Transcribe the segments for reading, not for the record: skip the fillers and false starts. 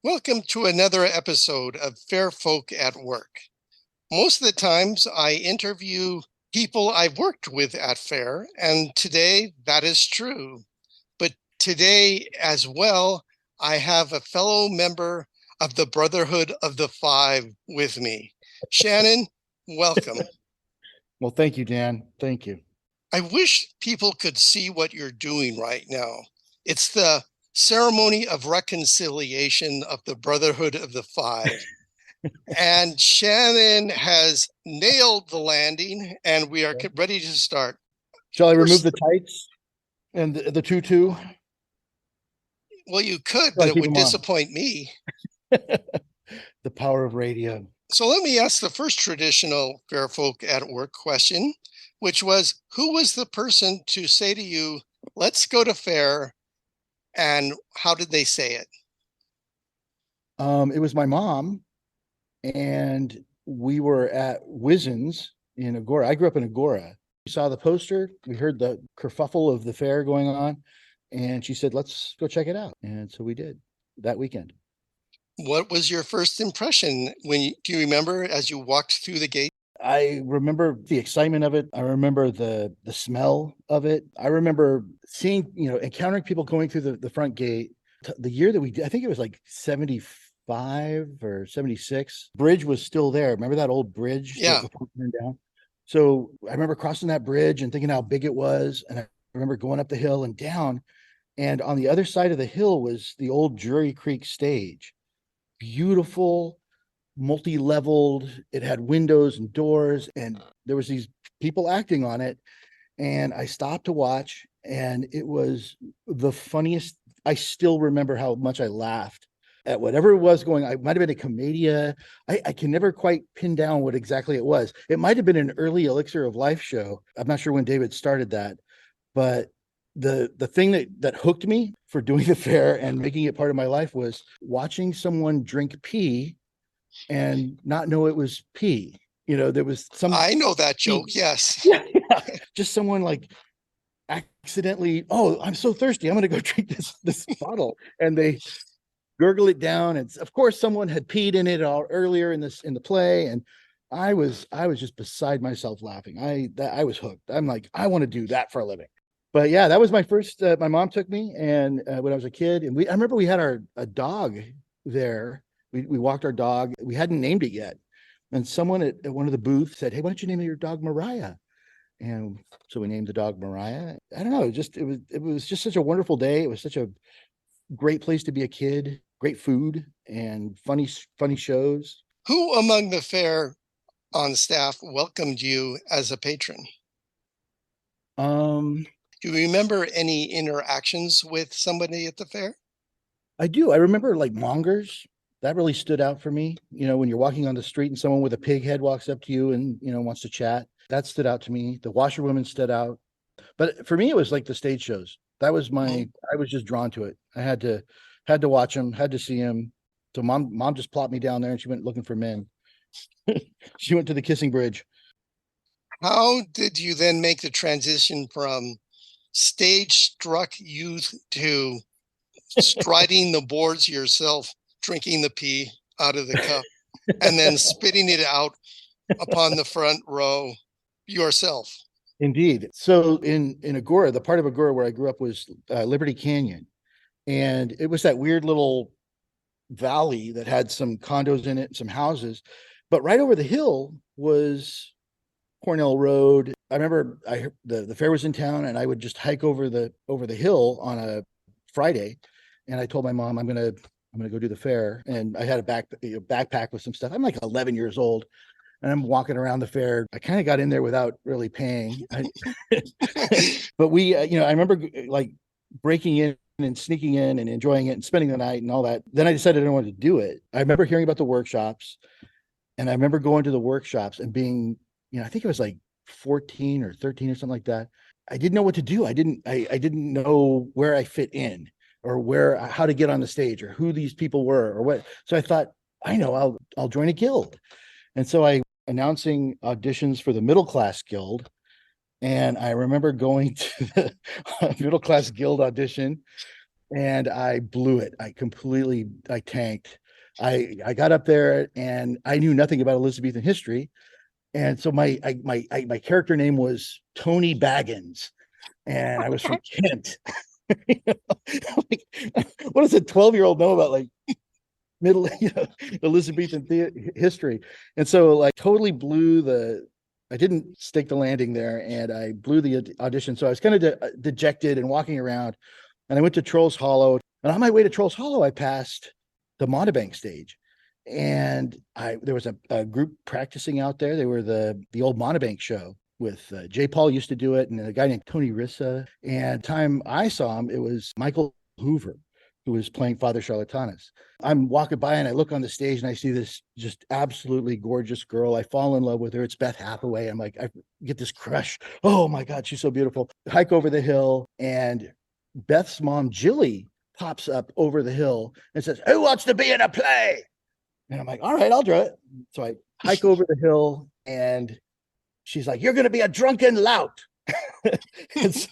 Welcome to another episode of Fair Folk at Work. Most of the times I interview people I've worked with at Faire, and today that is true. But today as well, I have a fellow member of the Brotherhood of the Five with me. Shannon, welcome. Well, thank you, Dan. Thank you. I wish people could see what you're doing right now. It's the ceremony of reconciliation of the Brotherhood of the Five. And Shannon has nailed the landing, and we are ready to start. Shall I remove the tights and the tutu? Well, you could, Shall but I it keep would them on? disappoint me. The power of radio. So let me ask the first traditional Fair Folk at Work question, which was, who was the person to say to you, let's go to Faire, and how did they say it? It was my mom, and we were at Wizen's in Agora. I grew up in Agora. We saw the poster. We heard the kerfuffle of the fair going on, and she said, let's go check it out. And so we did that weekend. What was your first impression do you remember as you walked through the gate? I remember the excitement of it. I remember the smell of it. I remember seeing, encountering people going through the front gate. The year that we did, I think it was like 75 or 76. Bridge was still there. Remember that old bridge? Yeah. Before it turned down? So I remember crossing that bridge and thinking how big it was. And I remember going up the hill and down. And on the other side of the hill was the old Drury Creek stage. Beautiful, multi-leveled. It had windows and doors, and there was these people acting on it. And I stopped to watch, and it was the funniest. I still remember how much I laughed at whatever it was going on. It might have been a commedia. I can never quite pin down what exactly it was. It might have been an early Elixir of Life show. I'm not sure when David started that, but the thing that hooked me for doing the fair and making it part of my life was watching someone drink pee and not know it was pee. There was some. I know that joke. Yes. Yeah. Just someone like accidentally, oh, I'm so thirsty, I'm gonna go drink this bottle, and they gurgle it down. And of course someone had peed in it all earlier in the play, and I was just beside myself laughing. I was hooked. I'm like, I want to do that for a living. But yeah, that was my first. My mom took me, and when I was a kid, and I remember we had a dog there. We walked our dog. We hadn't named it yet, and someone at one of the booths said, "Hey, why don't you name your dog Mariah?" And so we named the dog Mariah. I don't know. It was just such a wonderful day. It was such a great place to be a kid. Great food and funny shows. Who among the fair on staff welcomed you as a patron? Do you remember any interactions with somebody at the fair? I do. I remember like mongers. That really stood out for me. When you're walking on the street and someone with a pig head walks up to you and, wants to chat. That stood out to me. The washerwomen stood out. But for me, it was like the stage shows. That was I was just drawn to it. I had to watch them, had to see them. So mom just plopped me down there and she went looking for men. She went to the kissing bridge. How did you then make the transition from stage struck youth to striding the boards yourself, drinking the pee out of the cup, and then spitting it out upon the front row yourself? Indeed. So in Agora, the part of Agora where I grew up was Liberty Canyon. And it was that weird little valley that had some condos in it, some houses. But right over the hill was Cornell Road. I remember the fair was in town, and I would just hike over the hill on a Friday. And I told my mom, I'm gonna go do the fair. And I had a backpack with some stuff. I'm like 11 years old. And I'm walking around the fair. I kind of got in there without really paying. But I remember like breaking in and sneaking in and enjoying it and spending the night and all that. Then I decided I didn't want to do it. I remember hearing about the workshops, and I remember going to the workshops and being, I think it was like 14 or 13 or something like that. I didn't know what to do. I didn't know where I fit in or how to get on the stage or who these people were or what. So I thought, I know, I'll join a guild. And so I announcing auditions for the middle class guild. And I remember going to the middle class guild audition and I blew it. I tanked. I got up there and I knew nothing about Elizabethan history. And so my character name was Tony Baggins, and I was from Kent. You know, like, what does a 12-year-old know about like middle, Elizabethan history? And so like totally blew the. I didn't stake the landing there, and I blew the audition. So I was kind of dejected and walking around, and I went to Trolls Hollow. And on my way to Trolls Hollow, I passed the Montebank stage, and there was a group practicing out there. They were the old Montebank show with J. Paul used to do it, and a guy named Tony Rissa. And time I saw him, it was Michael Hoover, who was playing Father Charlatanis. I'm walking by and I look on the stage and I see this just absolutely gorgeous girl. I fall in love with her. It's Beth Hathaway. I'm like, I get this crush. Oh my God, she's so beautiful. Hike over the hill, and Beth's mom, Jilly, pops up over the hill and says, "Who wants to be in a play?" And I'm like, all right, I'll draw it. So I hike over the hill, and she's like, "You're going to be a drunken lout." And so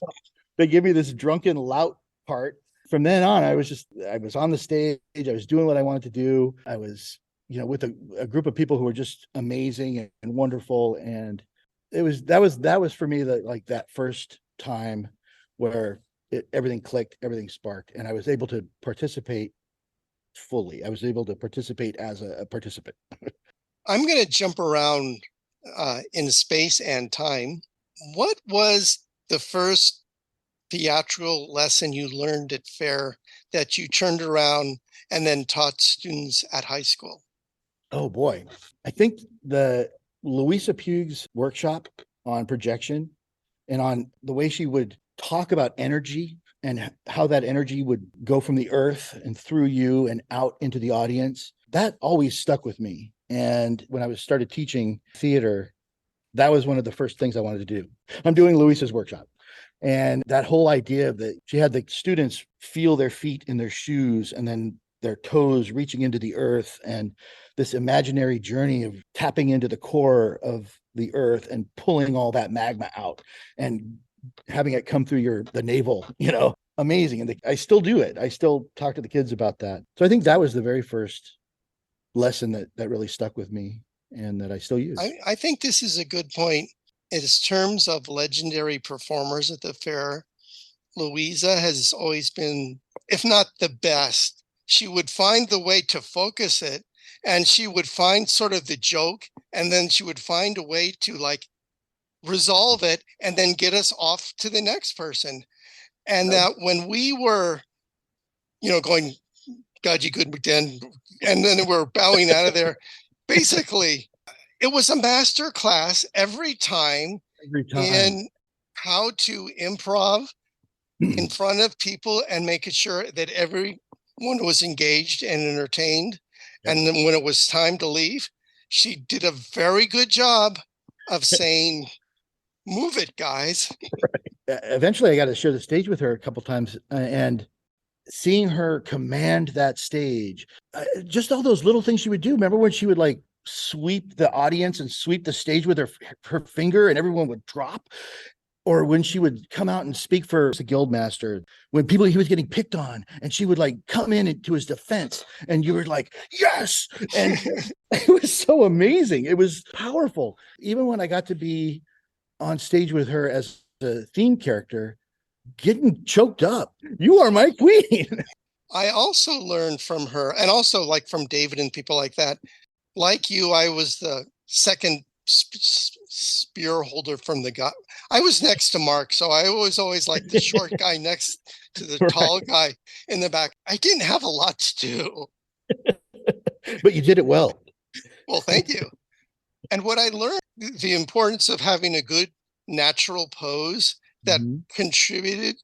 they give me this drunken lout part. From then on, I was on the stage. I was doing what I wanted to do. I was, with a group of people who were just amazing and wonderful. And that was for me that first time where everything clicked, everything sparked, and I was able to participate fully. I was able to participate as a participant. I'm going to jump around in space and time. What was the first theatrical lesson you learned at Faire that you turned around and then taught students at high school? Oh boy. I think the Louisa Pugh's workshop on projection and on the way she would talk about energy and how that energy would go from the earth and through you and out into the audience, that always stuck with me. And when I started teaching theater, that was one of the first things I wanted to do. I'm doing Louisa's workshop. And that whole idea that she had the students feel their feet in their shoes and then their toes reaching into the earth, and this imaginary journey of tapping into the core of the earth and pulling all that magma out and having it come through the navel, amazing. And I still do it. I still talk to the kids about that. So I think that was the very first lesson that really stuck with me and that I still use. I think this is a good point. In terms of legendary performers at the Faire, Louisa has always been, if not the best. She would find the way to focus it, and she would find sort of the joke, and then she would find a way to like resolve it and then get us off to the next person. And that when we were, going, "God, you good, McDan," and then we're bowing out of there, basically, it was a master class every time in how to improv in front of people and making sure that everyone was engaged and entertained. Yep. And then when it was time to leave, she did a very good job of saying, "Move it, guys." Right. Eventually, I got to share the stage with her a couple times, and seeing her command that stage, just all those little things she would do. Remember when she would like sweep the audience and sweep the stage with her finger and everyone would drop? Or when she would come out and speak for the guildmaster, when he was getting picked on, and she would like come in to his defense, and you were like, yes. And it was so amazing. It was powerful. Even when I got to be on stage with her as the theme character, getting choked up. You are my queen. I also learned from her, and also like from David and people like that. Like you, I was the second spear holder from the guy. I was next to Mark, so I was always like the short guy next to the tall guy in the back. I didn't have a lot to do. But you did it well. Well, thank you. And what I learned, the importance of having a good natural pose that contributed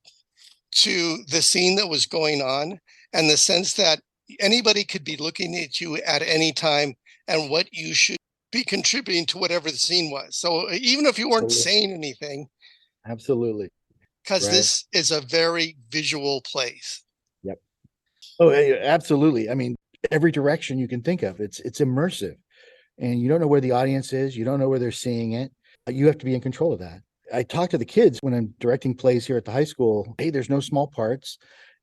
to the scene that was going on, and the sense that anybody could be looking at you at any time and what you should be contributing to whatever the scene was. So even if you weren't saying anything. Absolutely. Because this is a very visual place. Yep. Oh, absolutely. I mean, every direction you can think of, it's immersive, and you don't know where the audience is. You don't know where they're seeing it. You have to be in control of that. I talk to the kids when I'm directing plays here at the high school. Hey, there's no small parts.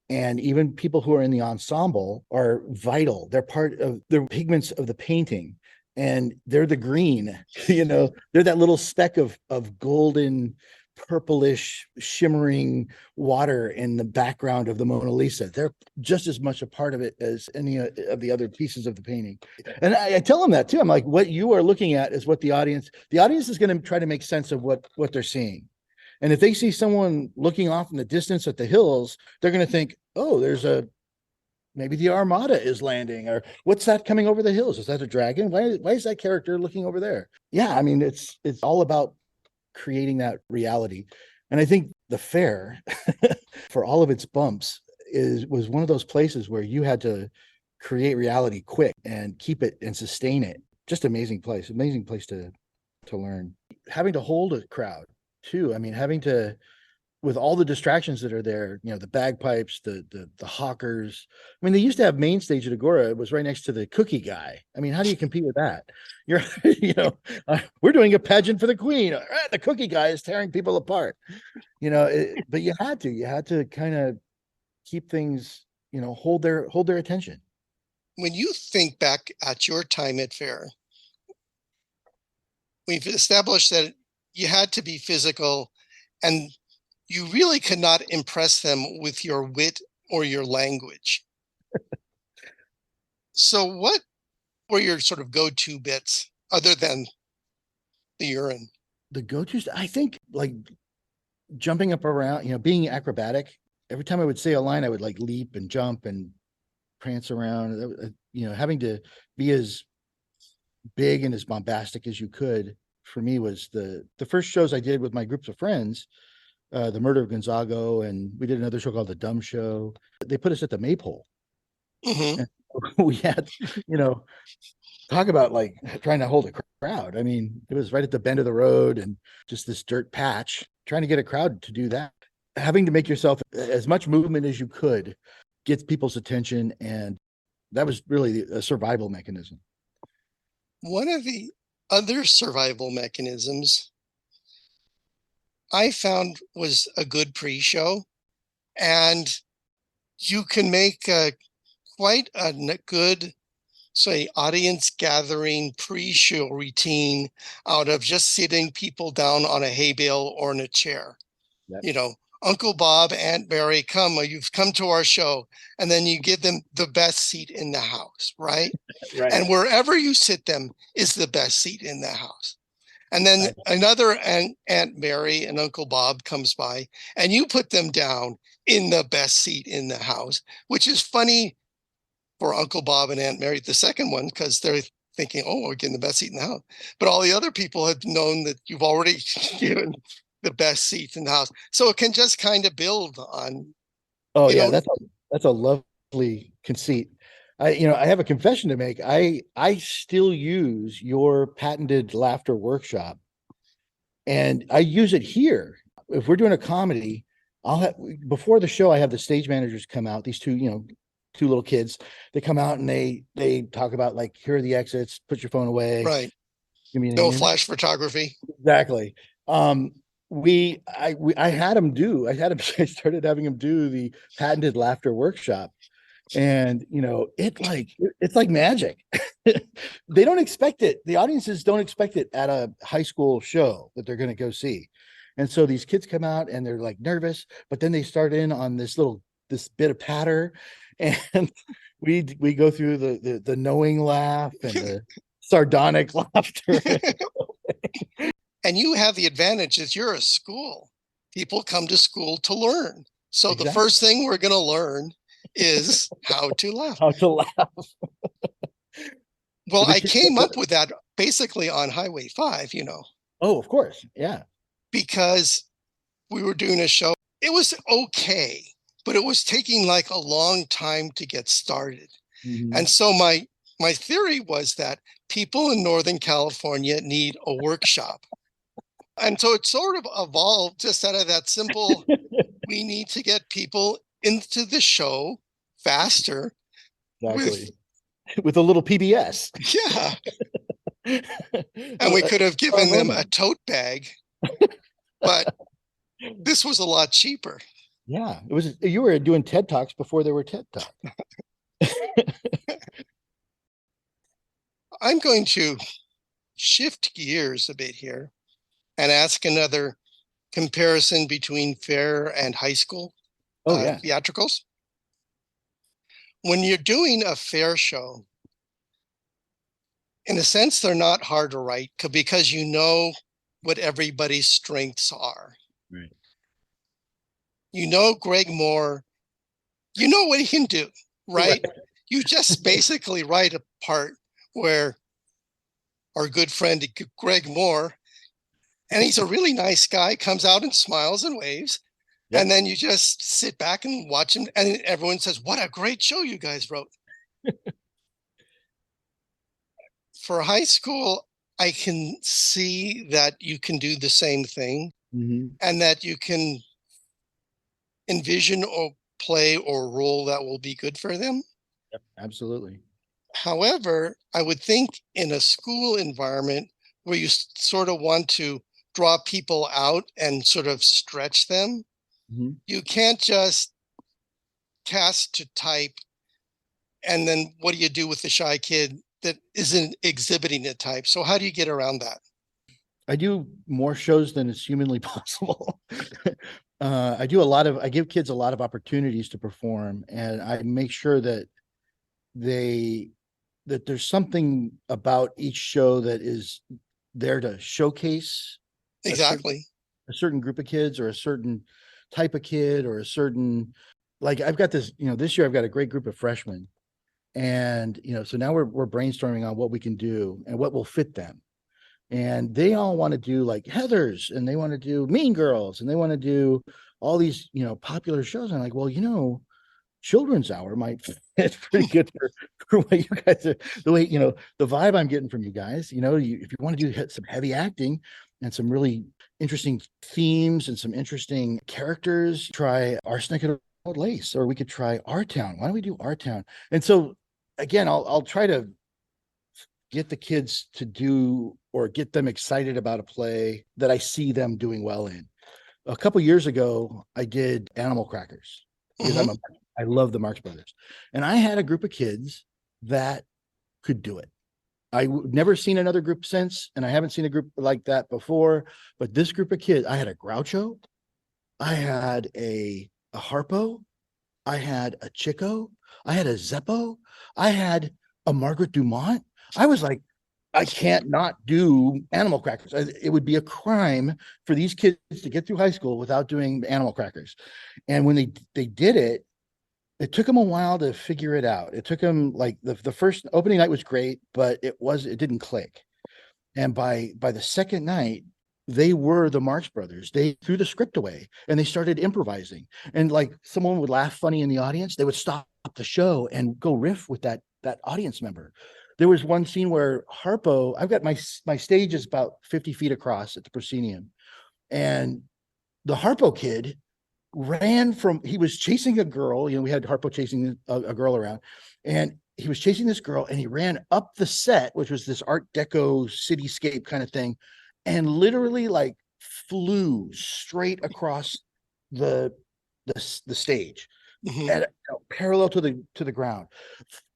And even people who are in the ensemble are vital. They're part of the pigments of the painting, and they're the green. They're that little speck of golden, purplish, shimmering water in the background of the Mona Lisa. They're just as much a part of it as any of the other pieces of the painting. And I tell them that too. I'm like, what you are looking at is what the audience is going to try to make sense of what they're seeing. And if they see someone looking off in the distance at the hills, they're going to think, oh, maybe the Armada is landing, or what's that coming over the hills? Is that a dragon? Why is that character looking over there? Yeah, I mean, it's all about creating that reality. And I think the Faire, for all of its bumps, was one of those places where you had to create reality quick and keep it and sustain it. Just amazing place to learn. Having to hold a crowd too. I mean, having to, with all the distractions that are there, the bagpipes, the hawkers. I mean, they used to have main stage at Agora. It was right next to the cookie guy. I mean, how do you compete with that? You're, we're doing a pageant for the queen. The cookie guy is tearing people apart. But you had to kind of keep things, hold their attention. When you think back at your time at Faire, we've established that you had to be physical, and you really could not impress them with your wit or your language. So what were your sort of go-to bits other than the urine? The go-tos, I think, like jumping up around, being acrobatic. Every time I would say a line, I would like leap and jump and prance around, having to be as big and as bombastic as you could. For me, was the first shows I did with my groups of friends, the Murder of Gonzago, and we did another show called The Dumb Show. They put us at the Maypole. Mm-hmm. And we had, talk about like trying to hold a crowd. I mean, it was right at the bend of the road and just this dirt patch, trying to get a crowd to do that. Having to make yourself as much movement as you could get people's attention. And that was really a survival mechanism. One of the other survival mechanisms I found was a good pre-show, and you can make quite a good, say, audience gathering pre-show routine out of just sitting people down on a hay bale or in a chair. Yep. Uncle Bob, Aunt Mary, you've come to our show, and then you give them the best seat in the house, right? Right. And wherever you sit them is the best seat in the house. And then another Aunt Mary and Uncle Bob comes by, and you put them down in the best seat in the house, which is funny for Uncle Bob and Aunt Mary, the second one, because they're thinking, oh, we're getting the best seat in the house. But all the other people have known that you've already given the best seats in the house. So it can just kind of build on. Oh, yeah, that's a lovely conceit. I have a confession to make. I still use your patented laughter workshop, and I use it here. If we're doing a comedy, before the show, I have the stage managers come out, these two little kids. They come out and they talk about, like, here are the exits, put your phone away. Right. No flash photography. Exactly. I started having them do the patented laughter workshop. And it's like magic. They don't expect it. The audiences don't expect it at a high school show that they're going to go see. And so these kids come out and they're like nervous, but then they start in on this bit of patter, and we go through the knowing laugh and the sardonic laughter. And you have the advantage is you're a school. People come to school to learn. So exactly. The first thing we're going to learn is how to laugh. How to laugh. Well, I came up with that basically on Highway 5, Oh, of course. Yeah. Because we were doing a show. It was okay, but it was taking like a long time to get started. Mm-hmm. And so my theory was that people in Northern California need a workshop. And so it sort of evolved just out of that simple, we need to get people into the show faster. Exactly. With a little PBS. Yeah. And we could have given them a tote bag, but this was a lot cheaper. Yeah, it was. You were doing TED Talks before there were TED Talks. I'm going to shift gears a bit here and ask another comparison between Faire and high school Oh yeah, theatricals. When you're doing a Faire show, in a sense, they're not hard to write because you know what everybody's strengths are. right. You know Greg Moore, you know what he can do, Right. right? You just basically write a part where our good friend Greg Moore, and he's a really nice guy, comes out and smiles and waves. And Yep. then you just sit back and watch him, and everyone says, "What a great show you guys wrote." For high school, I can see that you can do the same thing Mhm. and that you can envision or play or role that will be good for them. Yep. Absolutely. However, I would think in a school environment where you sort of want to draw people out and sort of stretch them, Mhm. you can't just cast to type. And then what do you do with the shy kid that isn't exhibiting a type? So how do you get around that? I do more shows than is humanly possible. I give kids a lot of opportunities to perform, and I make sure that they that there's something about each show that is there to showcase a certain Exactly. a certain group of kids or a certain type of kid or a certain, like I've got this, this year I've got a great group of freshmen, and so now we're brainstorming on what we can do and what will fit them. And they all want to do like Heathers, and they want to do Mean Girls, and they want to do all these, popular shows. I'm like, well, Children's Hour might fit pretty good for what you guys are, the way, the vibe I'm getting from you guys. If you want to do some heavy acting and some really interesting themes and some interesting characters, try Arsenic and Old Lace, or we could try Our Town. Why don't we do Our Town? And so again, I'll try to get the kids to do or get them excited about a play that I see them doing well in. A couple years ago, I did Animal Crackers because Mm-hmm. I love the Marx Brothers, and I had a group of kids that could do it. I've never seen another group since, and I haven't seen a group like that before. But this group of kids, I had a Groucho, I had a Harpo, I had a Chico, I had a Zeppo, I had a Margaret Dumont. I was like, I can't not do Animal Crackers. It would be a crime for these kids to get through high school without doing Animal Crackers. And when they did it, it took them a while to figure it out. It took them like the first opening night was great, but it didn't click. And by the second night, they were the Marx Brothers. They threw the script away and they started improvising. And like someone would laugh funny in the audience, they would stop the show and go riff with that audience member. There was one scene where Harpo, I've got my stage is about 50 feet across at the proscenium, and the Harpo kid he was chasing a girl. We had Harpo chasing a girl around, and he was chasing this girl, and he ran up the set, which was this Art Deco cityscape kind of thing, and literally like flew straight across the the stage Mm-hmm. at parallel to the ground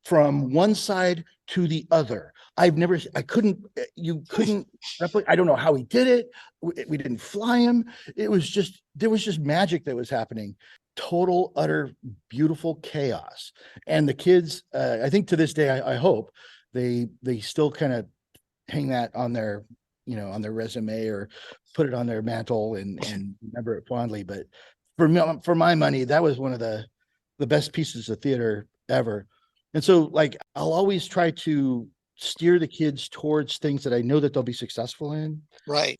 from one side to the other. I couldn't, you couldn't replicate. I don't know how he did it. We didn't fly him. There was just magic that was happening. Total, utter, beautiful chaos. And the kids, I think to this day, I hope they still kind of hang that on their, on their resume or put it on their mantle and remember it fondly. But for my money, that was one of the best pieces of theater ever. And so like I'll always try to steer the kids towards things that I know that they'll be successful in. Right.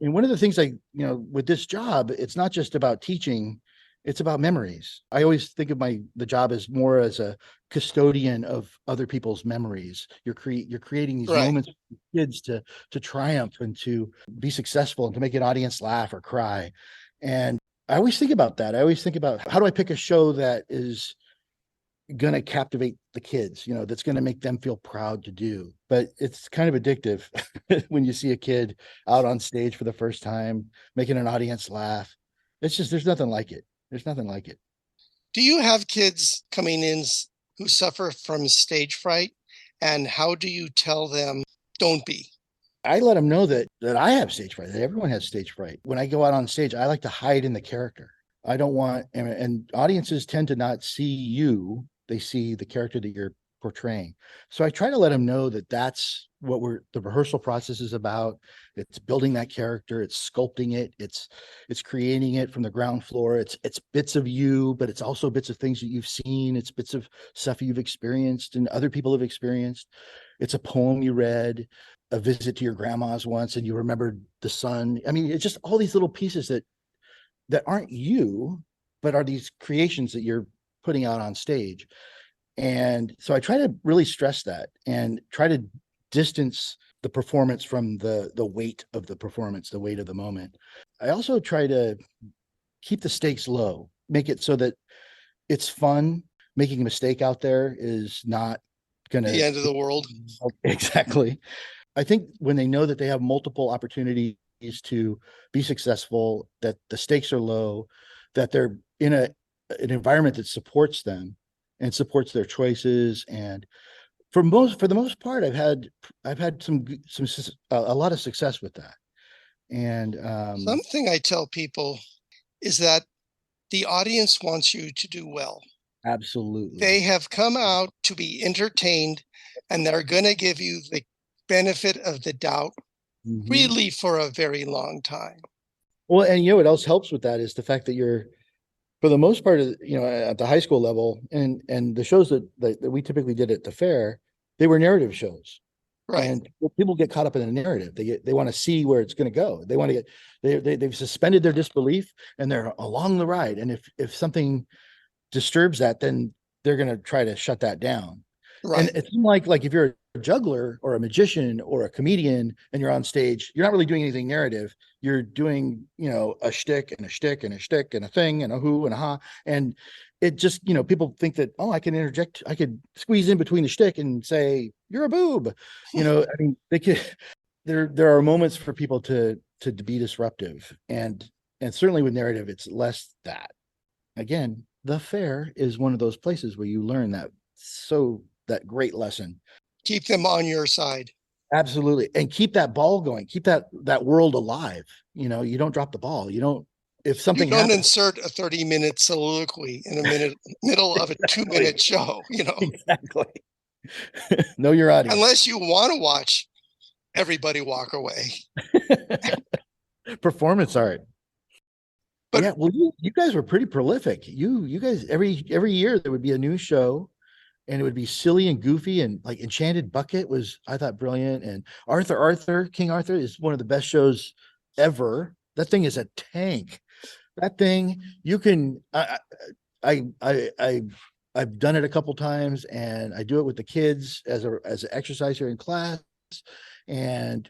And one of the things with this job, it's not just about teaching, it's about memories. I always think of the job as more as a custodian of other people's memories. You're creating these Right. moments for kids to triumph and to be successful and to make an audience laugh or cry. And I always think about that. I always think about, how do I pick a show that is going to captivate the kids, that's going to make them feel proud to do. But it's kind of addictive when you see a kid out on stage for the first time, making an audience laugh. It's just, there's nothing like it. There's nothing like it. Do you have kids coming in who suffer from stage fright? And how do you tell them don't be? I let them know that I have stage fright, that everyone has stage fright. When I go out on stage, I like to hide in the character. I don't want, and audiences tend to not see you, they see the character that you're portraying. So I try to let them know that that's what the rehearsal process is about. It's building that character, it's sculpting it, it's creating it from the ground floor. It's bits of you, but it's also bits of things that you've seen. It's bits of stuff you've experienced and other people have experienced. It's a poem you read, a visit to your grandma's once, and you remembered the sun. I mean, it's just all these little pieces that aren't you, but are these creations that you're putting out on stage. And so I try to really stress that and try to distance the performance from the weight of the performance, the weight of the moment. I also try to keep the stakes low, make it so that it's fun. Making a mistake out there is not The gonna end of the world? exactly. I think when they know that they have multiple opportunities to be successful, that the stakes are low, that they're in an environment that supports them and supports their choices. And for the most part, I've had some a lot of success with that. And Something I tell people is that the audience wants you to do well. They absolutely. have come out to be entertained, and they're going to give you the benefit of the doubt Mhm. really for a very long time. Well, and you know what else helps with that is the fact that you're for the most part of at the high school level and the shows that we typically did at the fair, they were narrative shows. Right, And people get caught up in a narrative. They want to see where it's going to go. They want to they've suspended their disbelief and they're along the ride. And if something disturbs that, then they're going to try to shut that down. And right. it's like if you're a juggler or a magician or a comedian and you're on stage, you're not really doing anything narrative. You're doing, a shtick and a shtick and a shtick and a thing and a who and a ha. And it just, people think that, oh, I can interject, I could squeeze in between the shtick and say, you're a boob. I mean, they could there are moments for people to be disruptive. And certainly with narrative, it's less that. Again, the fair is one of those places where you learn that great lesson. Keep them on your side. Absolutely. And keep that ball going. Keep that world alive. You don't drop the ball. You don't if You something don't happens. insert a 30-minute soliloquy in a middle of a Exactly. 2-minute show, Exactly. Know your audience. unless you want to watch everybody walk away. Performance art. But Yeah, well, you guys were pretty prolific. You guys every year there would be a new show and it would be silly and goofy and like Enchanted Bucket was I thought brilliant and King Arthur is one of the best shows ever. That thing is a tank. That thing you can I I've done it a couple times and I do it with the kids as an exercise here in class and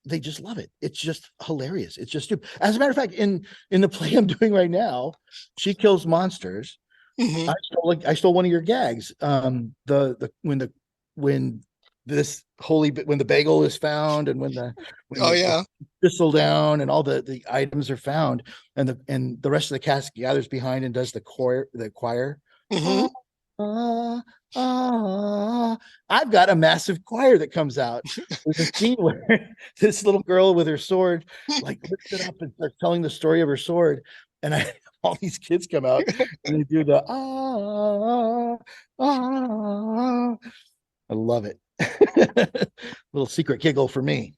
they just love it. It's just hilarious. It's just stupid. As a matter of fact, in the play I'm doing right now, she kills monsters. mhm. I stole one of your gags. The when this holy when the bagel is found and when Oh the yeah. thistle down and all the items are found and the rest of the cast gathers behind and does the choir. Mhm. Ah, ah, ah. I've got a massive choir that comes out. There's a scene where this little girl with her sword like lifts it up and starts telling the story of her sword. And all these kids come out and they do the ah. I love it. Little secret giggle for me.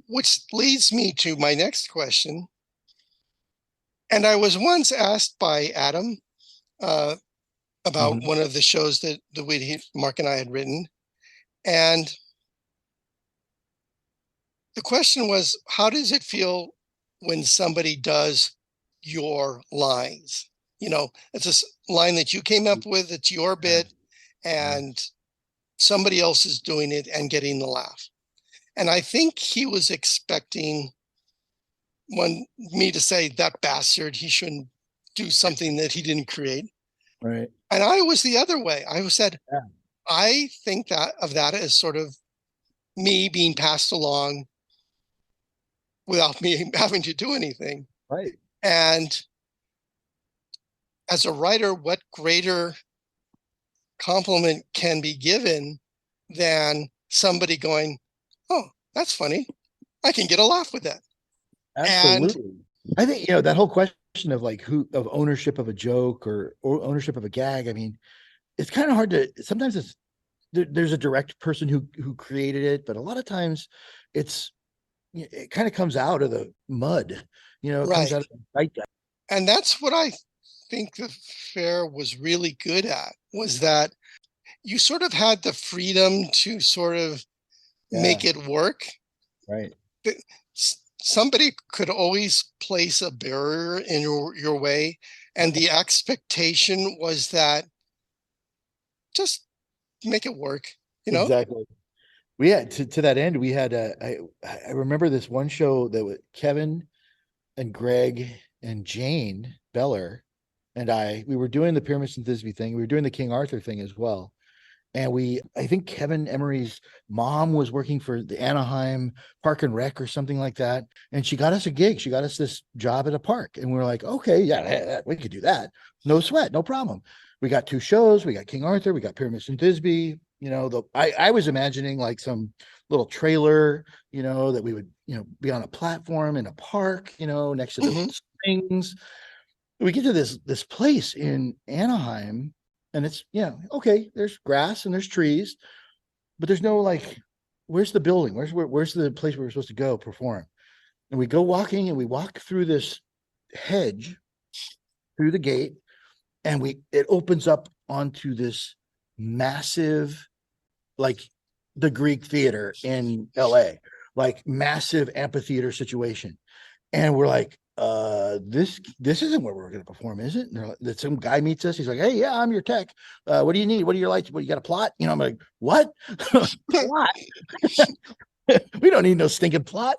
Which leads me to my next question. And I was once asked by Adam uh, about Mhm. one of the shows that Mark and I had written. And the question was, how does it feel when somebody does your lines? It's a line that you came up with, it's your Yeah, bit, yeah, and somebody else is doing it and getting the laugh. And I think he was expecting me to say, that bastard, he shouldn't do something that he didn't create. right. And I was the other way. I said, Yeah, I think that as sort of me being passed along without me having to do anything. right. And as a writer, what greater compliment can be given than somebody going, "Oh, that's funny. I can get a laugh with that." And Absolutely. I think, that whole question of like of ownership of a joke or ownership of a gag. I mean, it's kind of hard to, sometimes there's a direct person who created it, but a lot of times it's, it kind of comes out of the mud, it comes right. out of the fight. And that's what I think the Faire was really good at, was that you sort of had the freedom to sort of Yeah, make it work. right. Somebody could always place a barrier in your way, and the expectation was that just make it work, you know? Exactly. We had to that end, we had I remember this one show that Kevin and Greg and Jane Beller and we were doing the Pyramid and Thisbe thing. We were doing the King Arthur thing as well. And I think Kevin Emery's mom was working for the Anaheim Park and Rec or something like that. And she got us a gig. She got us this job at a park. And we are like, okay, yeah, we could do that. No sweat, no problem. We got 2 shows. We got King Arthur. We got Pyramid and Thisbe. I was imagining like some little trailer, that we would, be on a platform in a park, next to the Mm-hmm. springs. We get to this place in Anaheim, and it's, okay, there's grass and there's trees, but there's no like, where's the building? Where's the place where we're supposed to go perform? And we go walking and we walk through this hedge through the gate, and it opens up onto this massive, like the Greek theater in LA, like massive amphitheater situation. And we're like, this isn't where we're going to perform, is it? And that some guy meets us. He's like, hey, yeah, I'm your tech. What do you need? What are your lights? What, you got a plot? I'm like, what? Plot? We don't need no stinking plot.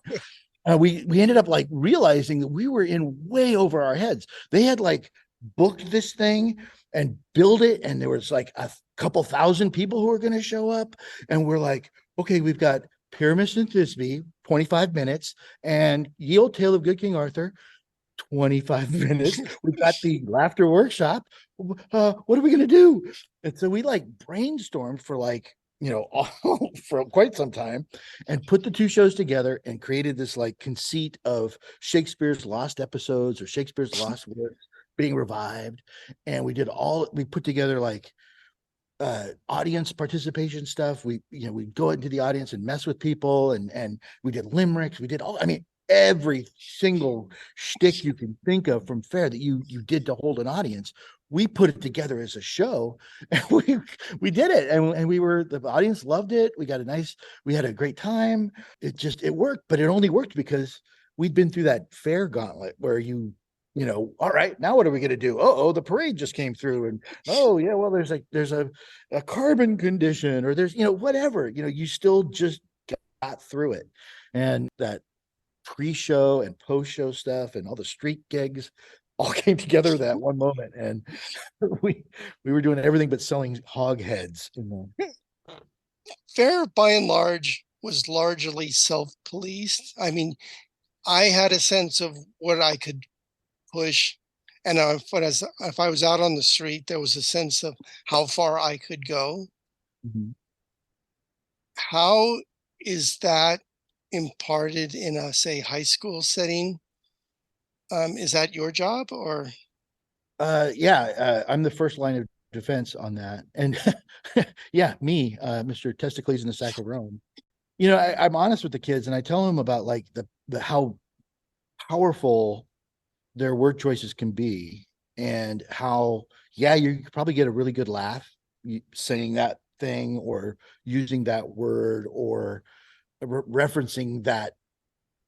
We ended up like realizing that we were in way over our heads. They had like booked this thing and built it, and there was like a couple thousand people who were going to show up, and we're like, okay, we've got Pyramus and Thisbe, 25 minutes, and Ye Old Tale of Good King Arthur, 25 minutes. We've got the laughter workshop. What are we going to do? And so we like brainstormed for like, for quite some time, and put the 2 shows together and created this like conceit of Shakespeare's lost episodes or Shakespeare's lost works being revived. And we put together like audience participation stuff. We'd go into the audience and mess with people, and we did limericks. We did every single shtick you can think of from Faire that you did to hold an audience. We put it together as a show, and we did it, and the audience loved it. We had a great time. It worked, but it only worked because we'd been through that Faire gauntlet where all right, now what are we going to do? Oh, the parade just came through, and oh yeah, well there's a carbon condition, or there's whatever, you still just got through it. And that pre-show and post-show stuff and all the street gigs all came together that one moment, and we were doing everything but selling hog heads. Faire, by and large, was largely self-policed. I mean, I had a sense of what I could push, and if I was out on the street, there was a sense of how far I could go. Mm-hmm. How is that imparted in a, say, high school setting? Is that your job, or? Yeah, I'm the first line of defense on that. And yeah, me, Mr. Testicles in the Sack of Rome. I'm honest with the kids, and I tell them about like the how powerful their word choices can be, and how, yeah, you could probably get a really good laugh saying that thing or using that word or referencing that,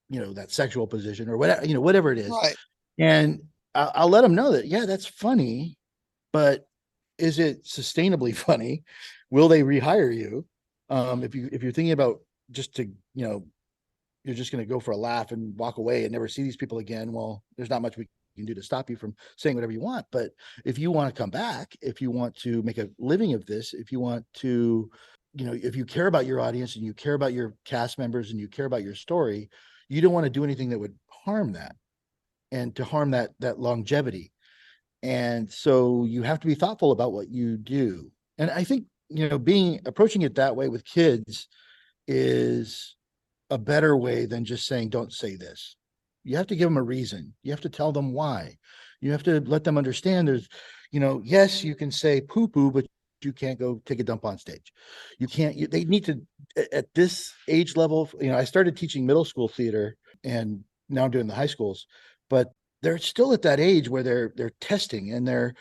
that sexual position or whatever, whatever it is. Right. And I'll let them know that, yeah, that's funny, but is it sustainably funny? Will they rehire you? If you're thinking about just to, you're just going to go for a laugh and walk away and never see these people again, well, there's not much we can do to stop you from saying whatever you want. But if you want to come back, if you want to make a living of this, if you want to, if you care about your audience and you care about your cast members and you care about your story, you don't want to do anything that would harm that. and to harm that longevity. And so you have to be thoughtful about what you do. And I think, being approaching it that way with kids is a better way than just saying, don't say this. You have to give them a reason. You have to tell them why. You have to let them understand yes, you can say poo poo, but you can't go take a dump on stage. You can't, they need to, at this age level, I started teaching middle school theater and now I'm doing the high schools, but they're still at that age where they're testing and their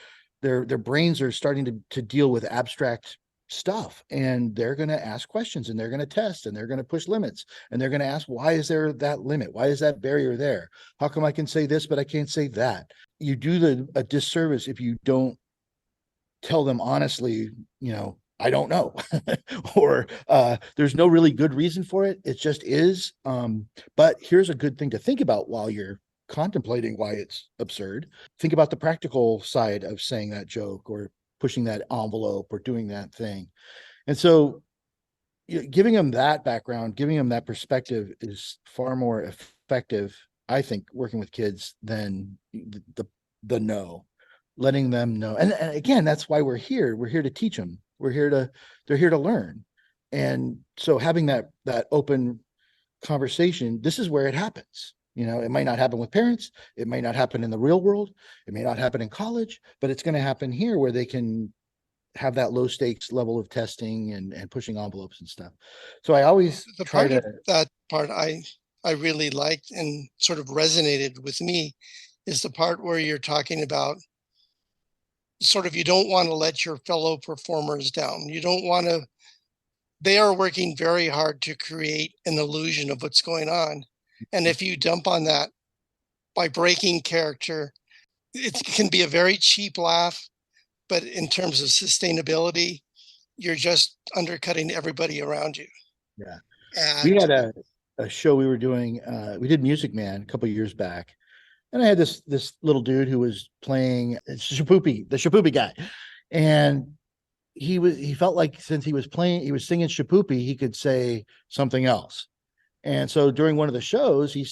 brains are starting to deal with abstract stuff, and they're going to ask questions and they're going to test and they're going to push limits and they're going to ask, why is there that limit? Why is that barrier there? How come I can say this but I can't say that? You do a disservice if you don't tell them honestly, I don't know, or there's no really good reason for it. It just is. But here's a good thing to think about while you're contemplating why it's absurd. Think about the practical side of saying that joke or pushing that envelope or doing that thing. And so giving them that background, giving them that perspective is far more effective, I think, working with kids than the no, letting them know. And again, that's why we're here. We're here to teach them. They're here to learn. And so having that open conversation, this is where it happens. It might not happen with parents. It might not happen in the real world. It may not happen in college, but it's going to happen here where they can have that low stakes level of testing and pushing envelopes and stuff. So I always The try part to. of that part I really liked and sort of resonated with me is the part where you're talking about sort of, you don't want to let your fellow performers down. You don't want to, they are working very hard to create an illusion of what's going on. And if you dump on that by breaking character, it can be a very cheap laugh, but in terms of sustainability, you're just undercutting everybody around you. Yeah, we And had a show we were doing. We did Music Man a couple of years back, and I had this little dude who was playing Shapoopy, the Shapoopy guy, and he felt like since he was singing Shapoopy, he could say something else. And so during one of the shows, he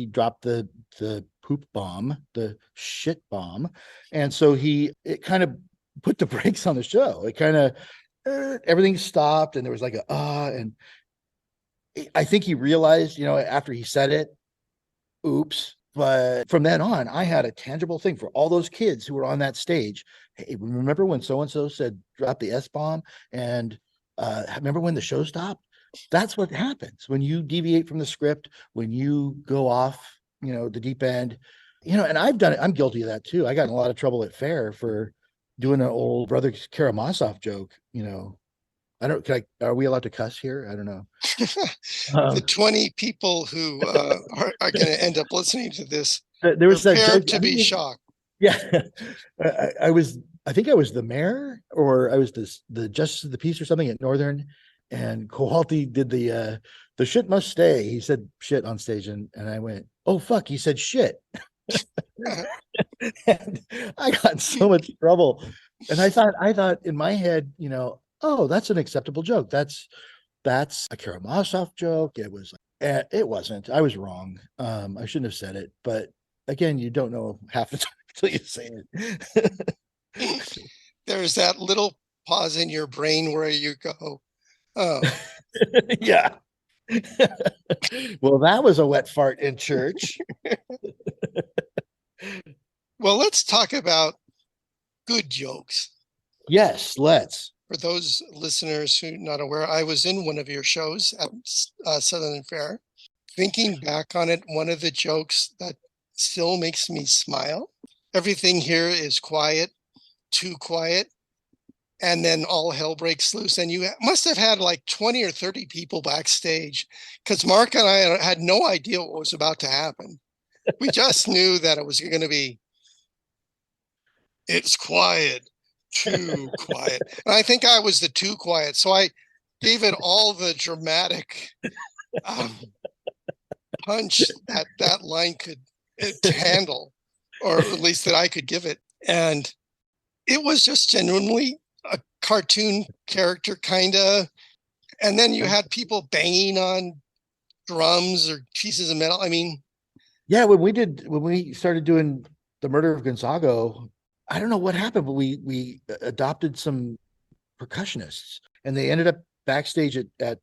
dropped the poop bomb, the shit bomb. And so it kind of put the brakes on the show. It kind of, everything stopped and there was like and I think he realized, after he said it, oops. But from then on, I had a tangible thing for all those kids who were on that stage. Hey, remember when so-and-so said, drop the S bomb? And remember when the show stopped? That's what happens when you deviate from the script, when you go off, the deep end, and I've done it. I'm guilty of that too. I got in a lot of trouble at Faire for doing an old Brother Karamazov joke. I don't, are we allowed to cuss here? I don't know. the Um, 20 people who are going to end up listening to this, there was that prepare joke. to be shocked. Yeah, I think I was the mayor or I was the justice of the peace or something at Northern, and Kowalty did the shit must stay. He said shit on stage, and I went, oh fuck, he said shit. And I got in so much trouble. And I thought in my head, oh, that's an acceptable joke. That's a Karamazov joke. It wasn't. I was wrong. I shouldn't have said it, but again, you don't know half the time until you say it. There's that little pause in your brain where you go, oh. Yeah. Well, that was a wet fart in church. Well, let's talk about good jokes. Yes, let's. For those listeners who are not aware, I was in one of your shows at Southern Faire. Thinking back on it, one of the jokes that still makes me smile, everything here is quiet, too quiet, and then all hell breaks loose. And you must have had like 20 or 30 people backstage, because Mark and I had no idea what was about to happen. We just knew that it was going to be, it's quiet, too quiet. And I think I was the too quiet. So I gave it all the dramatic punch that that line could handle, or at least that I could give it. And it was just genuinely a cartoon character, kind of. And then you had people banging on drums or pieces of metal. I mean, Yeah, when we started doing the murder of Gonzago, I don't know what happened, but we adopted some percussionists, and they ended up backstage at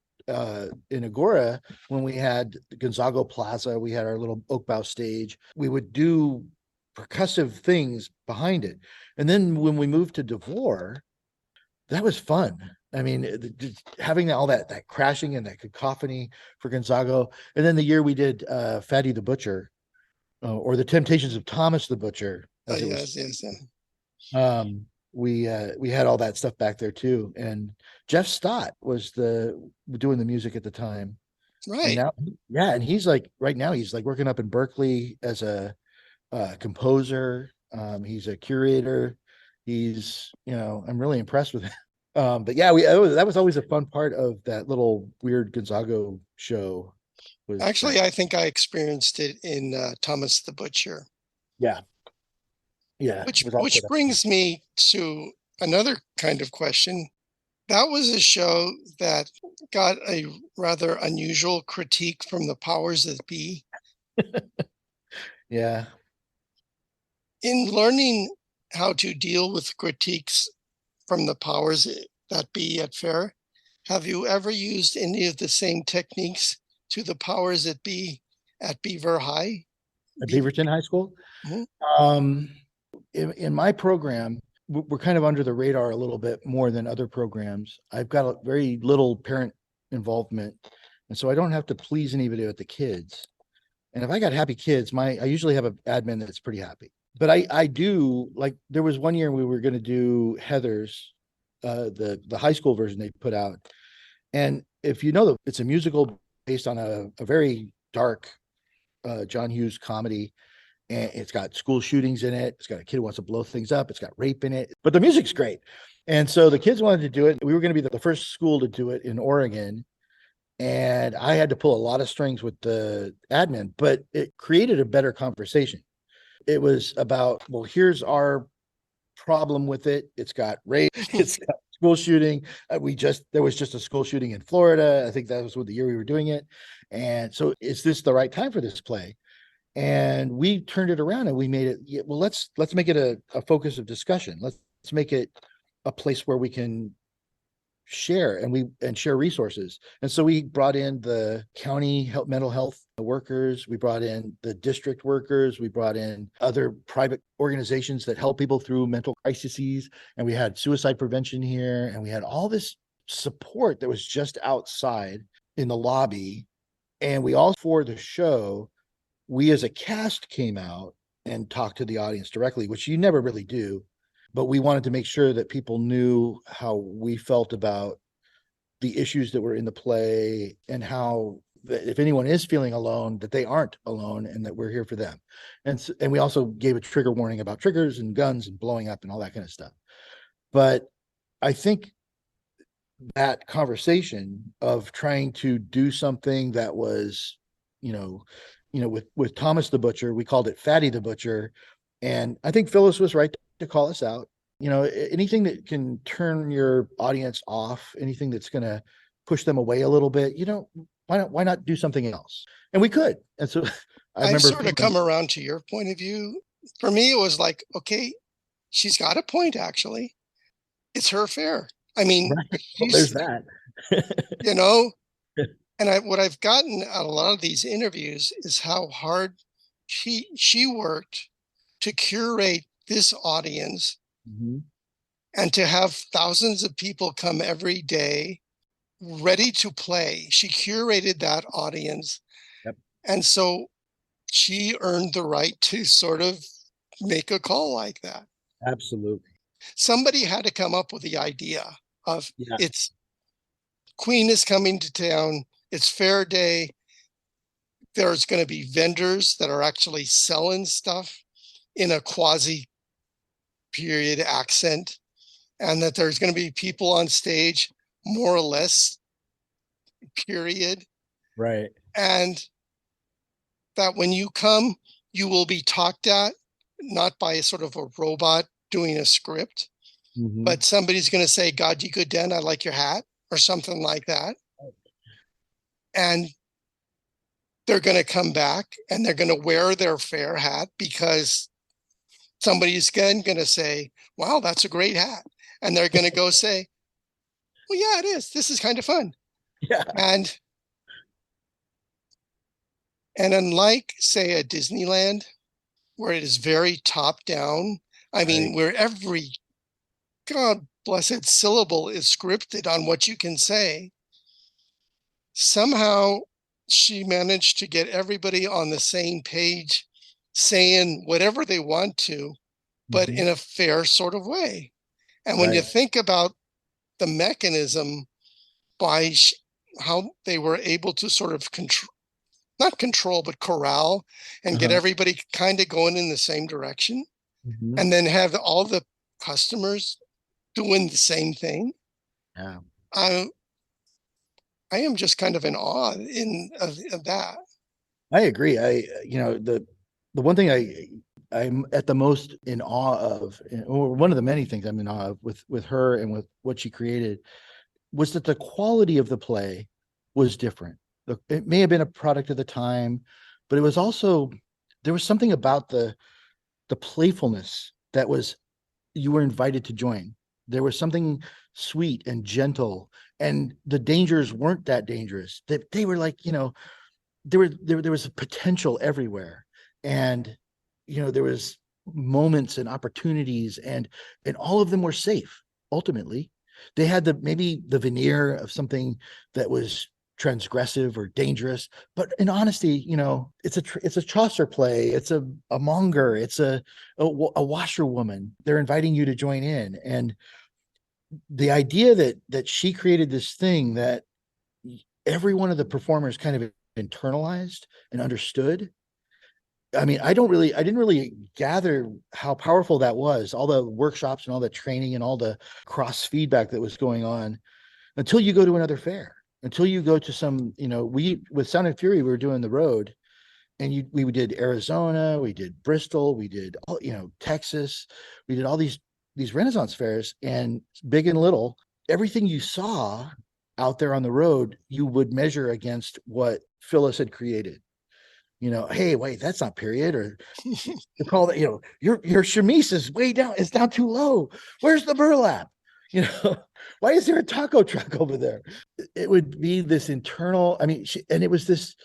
in Agora when we had Gonzago Plaza. We had our little oak bow stage. We would do percussive things behind it, and then when we moved to Devore, that was fun. I mean, just having all that crashing and that cacophony for Gonzago, and then the year we did Fatty the Butcher, or the Temptations of Thomas the Butcher, as it was. Yes, yes, yeah. We had all that stuff back there too. And Jeff Stott was the doing the music at the time. And Right. now, yeah, and he's like right now he's like working up in Berkeley as a composer. He's a curator. He's, I'm really impressed with him. But yeah, that was always a fun part of that little weird Gonzago show. Was Actually, that? I think I experienced it in Thomas the Butcher, Yeah, yeah, it which was all put up. brings me to another kind of question. That was a show that got a rather unusual critique from the powers that be. Yeah, In learning how to deal with critiques from the powers that be at Faire, have you ever used any of the same techniques to the powers that be at Beaver High? at Beaver. Beaverton High School. Mhm. Um, in my program, we're kind of under the radar a little bit more than other programs. I've got a very little parent involvement, and so I don't have to please anybody with the kids. And if I got happy kids, I usually have an admin that's pretty happy. But I do, like, there was one year we were going to do Heather's, the high school version they put out, and if you know that it's a musical based on a very dark John Hughes comedy, and it's got school shootings in it. It's got a kid who wants to blow things up. It's got rape in it, but the music's great. And so the kids wanted to do it. We were going to be the first school to do it in Oregon. And I had to pull a lot of strings with the admin, but it created a better conversation. It was about, well, here's our problem with it. It's got rape, it's got school shooting. There was just a school shooting in Florida. I think that was what the year we were doing it. And so, is this the right time for this play? And we turned it around and we made it, yeah, well, let's make it a focus of discussion. Let's make it a place where we can share and share resources. And so we brought in the county mental health workers, we brought in the district workers, we brought in other private organizations that help people through mental crises, and we had suicide prevention here, and we had all this support that was just outside in the lobby. And we all, for the show, we as a cast came out and talked to the audience directly, which you never really do. But we wanted to make sure that people knew how we felt about the issues that were in the play, and how that if anyone is feeling alone, that they aren't alone and that we're here for them. And we also gave a trigger warning about triggers and guns and blowing up and all that kind of stuff. But I think that conversation of trying to do something that was, you know, with Thomas the Butcher, we called it Fatty the Butcher. And I think Phyllis was right to call us out. Anything that can turn your audience off, anything that's going to push them away a little bit, why not do something else? And we could. And so I I've remember sort of feeling, come around to your point of view. For me, it was like, okay, she's got a point, actually. It's her Faire. I mean, right, well, there's she's, that. you know, and what I've gotten out of a lot of these interviews is how hard she worked to curate this audience Mhm. and to have thousands of people come every day ready to play. She curated that audience. Yep, And so she earned the right to sort of make a call like that. absolutely. Somebody had to come up with the idea of, Yeah, it's Queen is coming to town, it's Fair Day. There's going to be vendors that are actually selling stuff in a quasi period accent, and that there's going to be people on stage, more or less, period. right. And that when you come, you will be talked at, not by a sort of a robot doing a script, Mhm. but somebody's going to say, God, you good, Dan, I like your hat, or something like that. And they're going to come back and they're going to wear their Faire hat because somebody's again going to say, wow, that's a great hat. And they're going to go say, well, yeah, it is. This is kind of fun. Yeah. And unlike, say, a Disneyland, where it is very top down, I mean, Right. where every God blessed syllable is scripted on what you can say, somehow she managed to get everybody on the same page, saying whatever they want to, but Mhm. in a fair sort of way. And when you Right. think about the mechanism by how they were able to sort of control, not control, but corral and get Uh-huh. everybody kind of going in the same direction, Mhm. and then have all the customers doing the same thing. Yeah. I I am just kind of in awe of that. I agree. The one thing I'm at the most in awe of, or one of the many things I'm in awe of with her and with what she created, was that the quality of the play was different. It may have been a product of the time, but it was also, there was something about the playfulness that was, you were invited to join. There was something sweet and gentle, and the dangers weren't that dangerous. They were like, there was a potential everywhere, and there was moments and opportunities, and all of them were safe. Ultimately, they had maybe the veneer of something that was transgressive or dangerous, but in honesty, it's a Chaucer play, it's a monger, it's a washerwoman. They're inviting you to join in, and the idea that she created this thing that every one of the performers kind of internalized and understood. I mean, I didn't really gather how powerful that was, all the workshops and all the training and all the cross feedback that was going on, until you go to another fair, until you go to some, we, with Sound and Fury, we were doing the road, and we did Arizona, we did Bristol, we did all, Texas, we did all these Renaissance fairs, and big and little, everything you saw out there on the road, you would measure against what Phyllis had created. Hey, wait, that's not period, or to call that, your chemise is way down, it's down too low. Where's the burlap? You know, why is there a taco truck over there? It would be this internal, I mean, and it was this,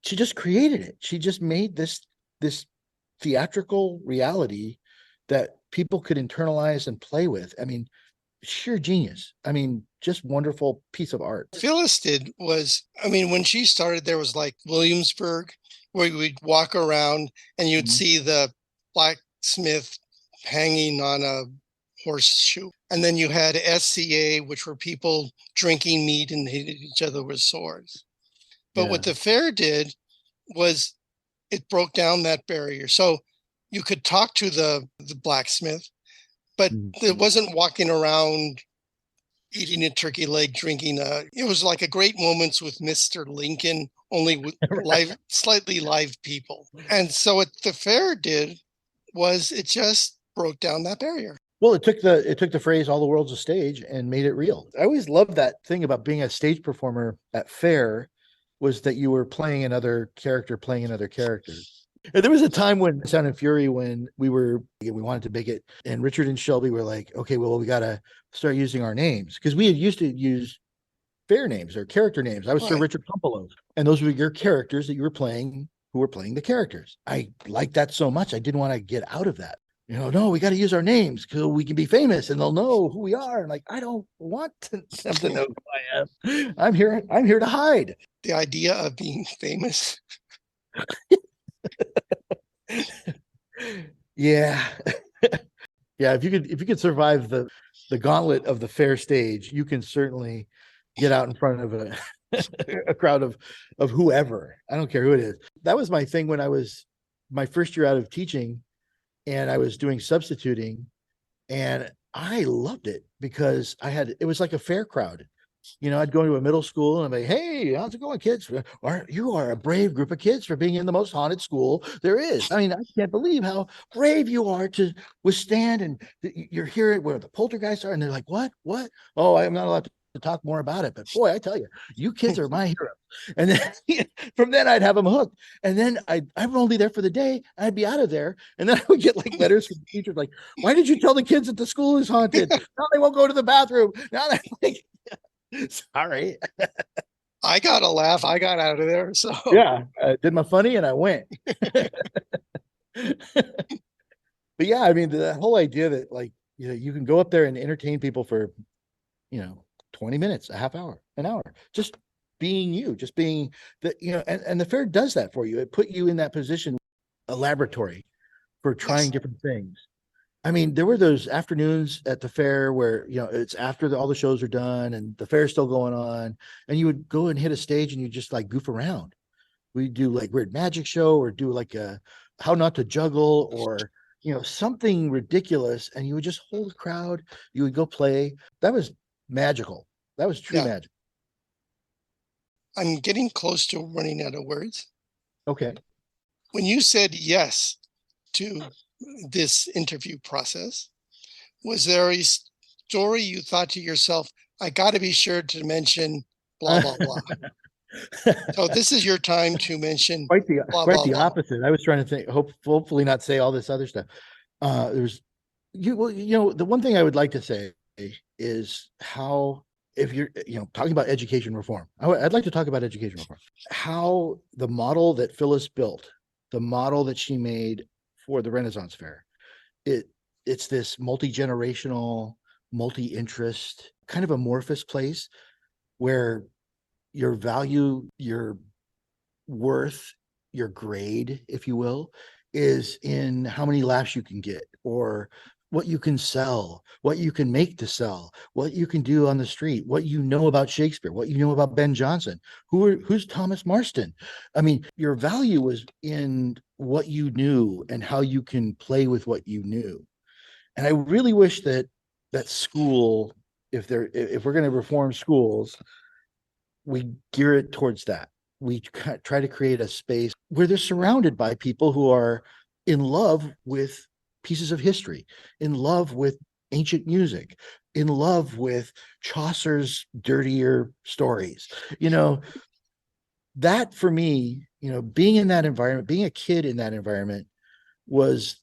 she just created it. She just made this theatrical reality that people could internalize and play with. I mean, sheer genius. I mean, just wonderful piece of art. Phyllis did was, I mean, when she started, there was like Williamsburg, where you would walk around and you'd Mhm. see the blacksmith hanging on a horseshoe. And then you had SCA, which were people drinking meat and hitting each other with swords. But what Yeah. the fair did was it broke down that barrier. So you could talk to the blacksmith, but it Mhm. wasn't walking around eating a turkey leg, drinking it was like a great moments with Mr. Lincoln, only with live, slightly live people. And so what the fair did was it just broke down that barrier. Well, it took the phrase "all the world's a stage" and made it real. I always loved that thing about being a stage performer at Fair, was that you were playing another character, playing another character. And there was a time when Sound and Fury, when we wanted to make it, and Richard and Shelby were like, okay, well, we got to start using our names, because we had used to use Fair names or character names. I was Sir Right. Richard Pumpelo, and those were your characters that you were playing, who were playing the characters. I liked that so much. I didn't want to get out of that. No, we got to use our names because we can be famous and they'll know who we are. And like, I don't want them to know who I am. I'm here to hide. The idea of being famous. Yeah. Yeah. If you could survive the gauntlet of the Fair stage, you can certainly get out in front of a crowd of whoever. I don't care who it is. That was my thing when I was my first year out of teaching, and I was doing substituting, and I loved it because it was like a fair crowd. I'd go to a middle school and I'd be, hey, how's it going, kids? You are a brave group of kids for being in the most haunted school there is. I mean, I can't believe how brave you are to withstand. And you're here where the poltergeists are. And they're like, what? Oh, I'm not allowed to to talk more about it. But boy, I tell you, you kids are my heroes. And then from then I'd have them hooked. And then I'm only there for the day. I'd be out of there. And then I would get like letters from teachers like, why did you tell the kids that the school is haunted? Now they won't go to the bathroom. Now they're like, sorry. I got a laugh. I got out of there. So Yeah, I did my funny and I went. But yeah, I mean, the whole idea that like, you can go up there and entertain people for, 20 minutes, a half hour, an hour, just being you, just being and the fair does that for you. It put you in that position, a laboratory for trying yes, different things. I mean, there were those afternoons at the fair where, it's after all the shows are done and the fair's still going on, and you would go and hit a stage and you just like goof around. We do like weird magic show or do like a how not to juggle or something ridiculous, and you would just hold a crowd. You would go play. That was magical. That was true yeah. magic. I'm getting close to running out of words. Okay. When you said yes to this interview process, was there a story you thought to yourself, I got to be sure to mention blah, blah, blah? So this is your time to mention quite the blah, quite blah, the blah. opposite. I was trying to think, hopefully not say all this other stuff. There's the one thing I would like to say is how, if you're talking about education reform, I'd like to talk about education reform, how the model that Phyllis built, the model that she made for the Renaissance Fair, it's this multi-generational, multi-interest, kind of amorphous place where your value, your worth, your grade, if you will, is in how many laughs you can get, or what you can sell, what you can make to sell, what you can do on the street, what you know about Shakespeare, what you know about Ben Jonson, who's Thomas Marston. I mean, your value was in what you knew and how you can play with what you knew. And I really wish that school, if we're going to reform schools, we gear it towards that. We try to create a space where they're surrounded by people who are in love with pieces of history, in love with ancient music, in love with Chaucer's dirtier stories. That for me, being in that environment, being a kid in that environment was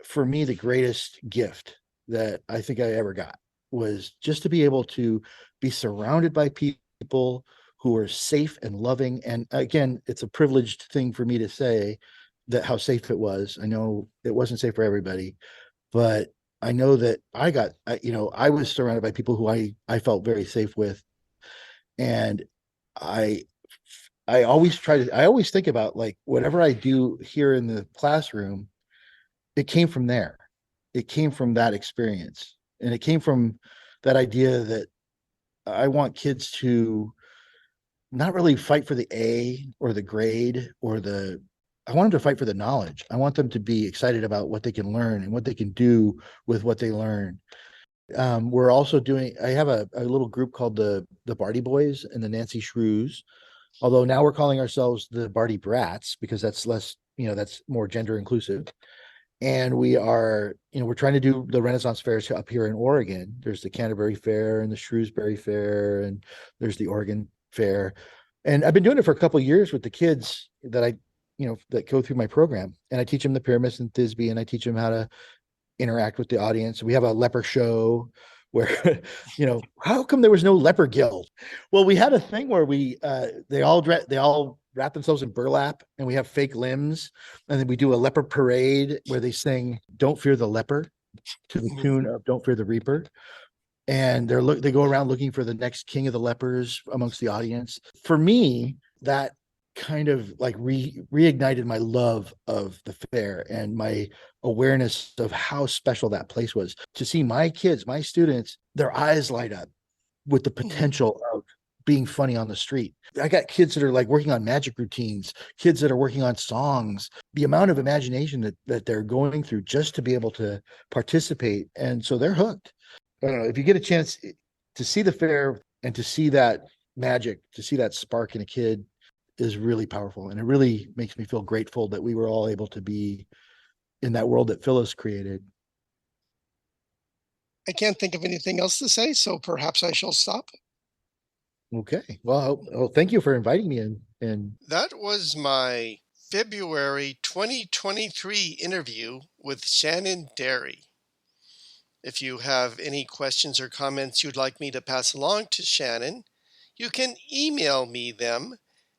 for me, the greatest gift that I think I ever got, was just to be able to be surrounded by people who are safe and loving. And again, it's a privileged thing for me to say that how safe it was. I know it wasn't safe for everybody, but I know that I was surrounded by people who I felt very safe with. And I I always think about, like, whatever I do here in the classroom, it came from there. It came from that experience. And it came from that idea that I want kids to not really fight for the A or the grade I want them to fight for the knowledge. I want them to be excited about what they can learn and what they can do with what they learn. We're also I have a little group called the Barty Boys and the Nancy Shrews. Although now we're calling ourselves the Barty Brats because that's less, that's more gender inclusive. And we're trying to do the Renaissance fairs up here in Oregon. There's the Canterbury Fair and the Shrewsbury Fair, and there's the Oregon Fair. And I've been doing it for a couple of years with the kids that go through my program. And I teach them the Pyramus and Thisbe, and I teach them how to interact with the audience. We have a leper show where, how come there was no leper guild? Well, we had a thing where they all wrap themselves in burlap, and we have fake limbs, and then we do a leper parade where they sing "Don't Fear the Leper" to the tune of "Don't Fear the Reaper." And they go around looking for the next king of the lepers amongst the audience. For me, that kind of like reignited my love of the fair and my awareness of how special that place was. To see my kids, my students, their eyes light up with the potential of being funny on the street. I got kids that are like working on magic routines, kids that are working on songs, the amount of imagination that they're going through just to be able to participate. And so they're hooked. I don't know, if you get a chance to see the fair and to see that magic, to see that spark in a kid, is really powerful. And it really makes me feel grateful that we were all able to be in that world that Phyllis created. I can't think of anything else to say, so perhaps I shall stop. Okay. Well, thank you for inviting me in. And That was my February 2023 interview with Shannon Dery. If you have any questions or comments you'd like me to pass along to Shannon, you can email me them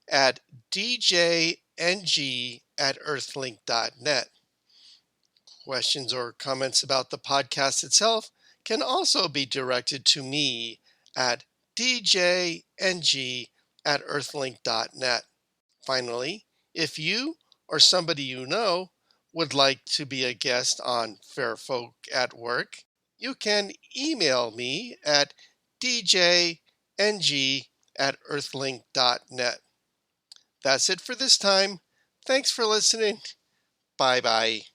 at djng@earthlink.net. Questions or comments about the podcast itself can also be directed to me at djng@earthlink.net. Finally, if you or somebody you know would like to be a guest on Fair Folk at Work, you can email me at djng@earthlink.net. That's it for this time. Thanks for listening. Bye bye.